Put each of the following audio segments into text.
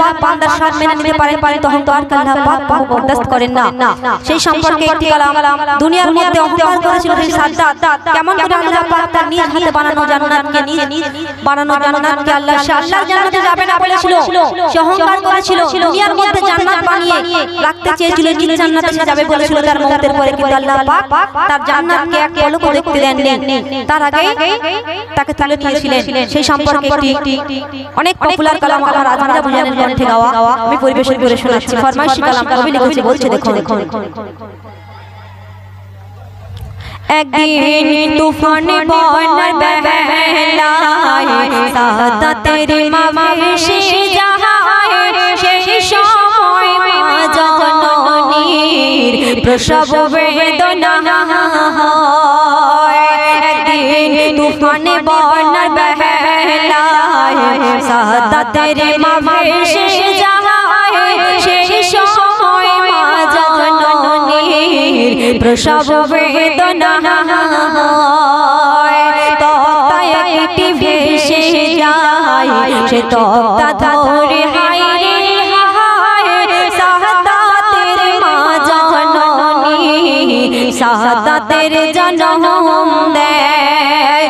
পাক বান্দার সাথ মেনে নিতে পারেন তখন তো আর আল্লাহ পাক বরদাস্ত করেন না। সেই সম্পর্কে একটি কালাম, দুনিয়ার মধ্যে অহংকার করেছিল সেই সাদ্দাত, কেমন করে আল্লাহ পাক তার নিজ হাতে বানানো জান্নাতকে, নিজ বানানো জান্নাতকে আল্লাহ আল্লাহর জান্নাতে যাবে না বলেছিল, সে অহংকার করেছিল। দুনিয়ার মধ্যে জান্নাত বানিয়ে রাখতে চেয়েছিল, নিজ জান্নাতে সে যাবে বলেছিল তার মওতের পরে, কিন্তু আল্লাহ পাক তার জান্নাতকে এক পলকও দেখতে দেননি, তার আগে তাকে তুলে নিয়েছিলেন। সেই সম্পর্কে একটি অনেক পপুলার কালাম আমার আজমিরা বুঝানের কণ্ঠে গাওয়া আমি পরিবেশন করে শোনাচ্ছি। ফরমাইশি কালাম কবি লিখেছে, বলছে দেখুন। একদিন তুফানে বন্যার বেলায় সাদাতের মাভেশে যাহায়, সেই সময় মা জননীর প্রসব বেদনা হয়। একদিন তুফানে বন্যার বেলায় সাদাতের মাভেশে যাহায়, সেই সময় মা জননীর প্রসব বেদনা হয়। তক্তা একটি ভেসে যায়, সে তক্তা ধরে হায় রে হায়, সাদাতের মা জননী সাদাতের জনম দেয়।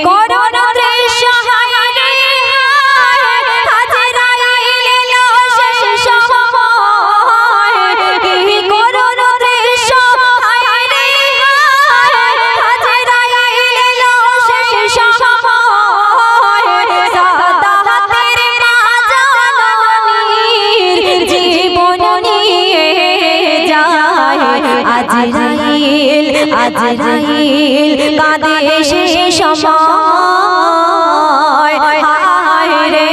করুণ দৃশ্য হায় রে হায়, আজরাইল এলো সেই সময়। করুণ দৃশ্য হায় রে হায়, আজরাইল এলো সেই সময়। সাদাতের মা জননীর জীবন নিয়ে যায় আজরাইল, আজরাইল কাঁদে সেই সময়। হায় রে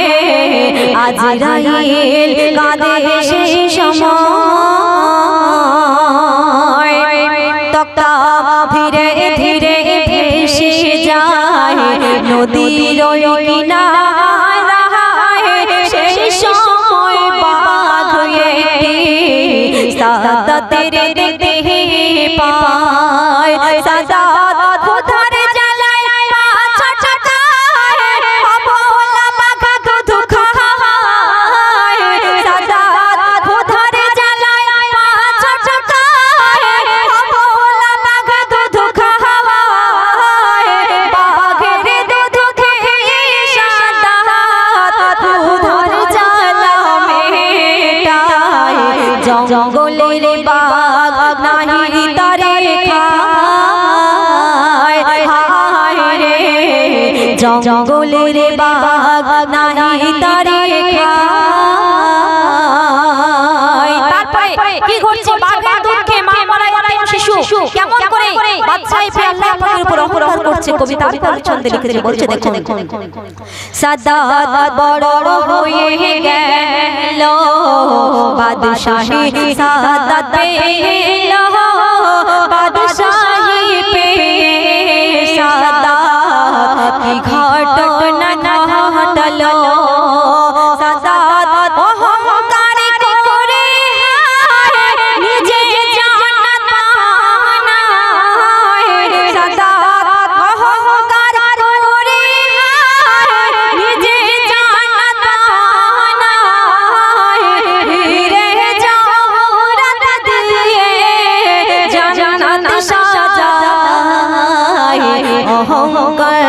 আজরাইল কাঁদে সেই সময়। তক্তা ধীরে ধীরে ভেসে যায় নদীর কিনারায়, সেই সময় বাঘ একটি সাদাতের দেখতে পায়। সাদাত খোদার জ্বালায় পা ছটকায়, অবলা বাঘ দুধ খায়। সাদাত খোদার জ্বালায় পা ছটকায়, অবলা বাঘ দুধ খায়। বাঘের দুধ খেয়ে সাদাত খোদার জ্বালা মেটায়। জঙ্গলের বাঘ নাহি তারে খায়, হায় রে জঙ্গলের বাঘ নাহি তারে খায়। তারপরে কি ঘটছে? বাঘের দুধ খেয়ে মা মারা গেল শিশু, কেমন করে বাদশাহী পেয়ে আল্লাহ পাকের উপর অহংকার করছে। কবিতা ছন্দে লিখেছে, বলছে দেখুন। সাদাত বড় হয়ে গেল, বাদশাহী সাদাত পেল, বাদশাহী পেয়ে সাদাত কি ঘটনা ঘটলো। সাদাত অহংকার করে নিজে জান্নাত বানায়। সাদাত অহংকার করে নিজে জান্নাত বানায়। হিরে জওহরাত দিয়ে জান্নাত সাজায়। অহংকার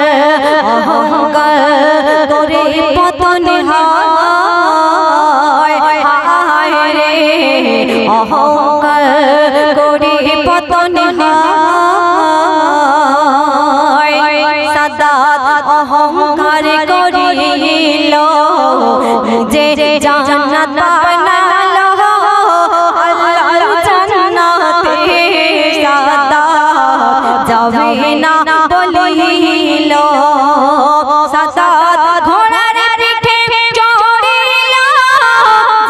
অহংকার করে পতন হয়, হায় রে অহংকার করে পতন হয়। সাদাত অহংকার করিল, নিজে জান্নাত বানালো, আল্লাহর জান্নাতে সাদাত যাবে না বলিল। সাদাত ঘোড়ার পিঠে চড়িল,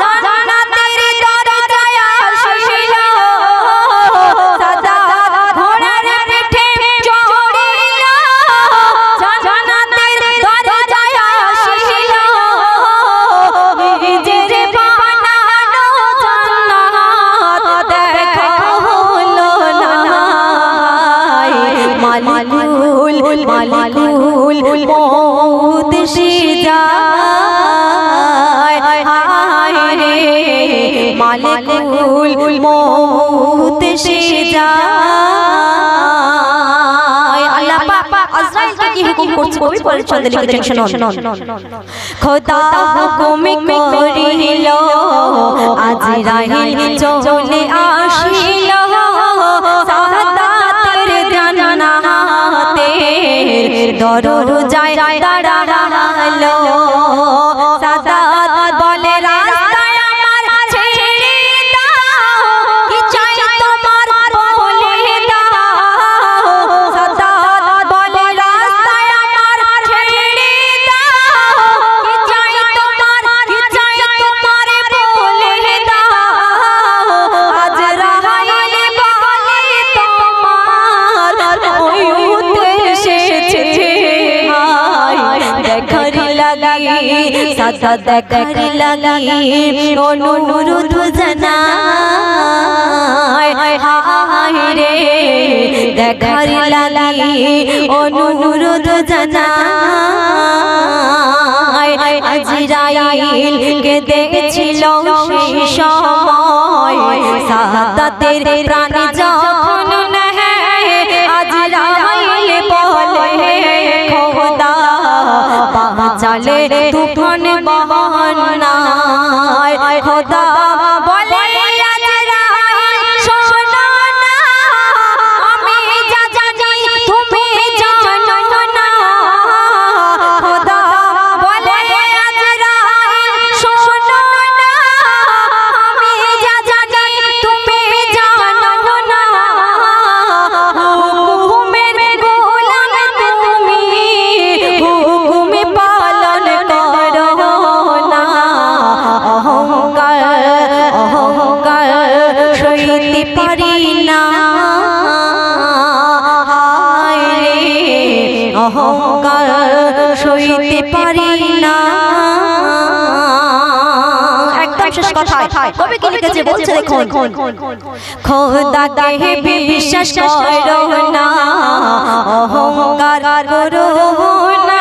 জান্নাতের দরজায় আসিল। সাদাত ঘোড়ার পিঠে চড়িল, জান্নাতের দরজায় আসিল। নিজের বানানো জান্নাত দেখা হলো না। মালিকুল মালিকুল মওত সে যায়, মালিকুল মউত এসে যায়। আল্লাহ পাক আজরাইলকে কি হুকুম করছে কবি পরিচ্ছদ লিখেছেন শুনুন। খোদা হুকুম করিল আজরাইল চলে আসিল সাদাতের জান্নাতে দরজায় দাঁড়ালো। সাদাত বলে রাস্তায় আমার ছেড়ে দাও, কি চাই তোমার বলে দাও। সাদাত বলে রাস্তায় আমার ছেড়ে দাও, কি চাই তোমার বলে দাও। আজরাইল বলে তোমার মউত এসেছে দেখার লাগি। সাদাত দেখার লাগি অনুরোধ জানায়, হায় রে দেখার লাগি অনুরোধ জানায়। আজরাইল কে দেখছিল সেই সময় সাদাতের প্রাণ যখন নেয়। আজরাইল বলে খোদা বাঁচালে তুফান বহনায়। খোদা বলে আজরাইল শোনো না, আমি যা জানি তুমি জানো না। খোদা বলে আজরাইল শোনো না, আমি যা জানি তুমি জানো না। হুকুমের গোলাম তুমি, হুকুম পালন করো না। অহংকার অহংকার সইতে পারি না, হায় রে অহংকার সইতে পারি না। একদম শেষ কথা কবি কি লিখেছে বলছে দেখুন। খোদাকে বিশ্বাস করো না, অহংকার করো না।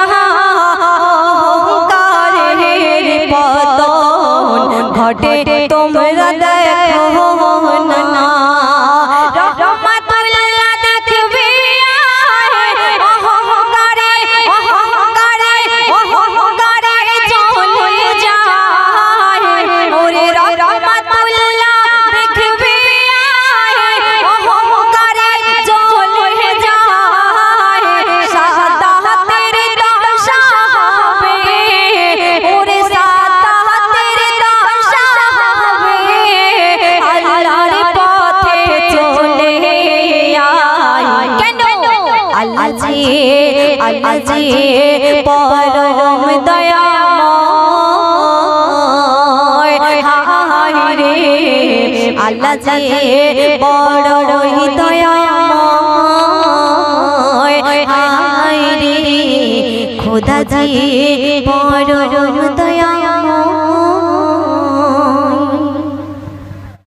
অহংকারের পতন ঘটে তোমরা দেখো না। রহমাতুল্লাহ দেখবে অহংকারে অহংকারে অহংকারে চলে যায়। ওরে রহমাতুল্লাহ দেখবে অহংকারে চলে যায়। সাদাতের দশা হবে, ওরে সাদাতের দশা হবে। আল্লাহর পথে চলে আয়। কেন? আল্লাহ জি পরম দয়াময়, হায় রে আল্লাহ জি বড় দয়াময়, হায় রে খোদা জি পরম দয়া।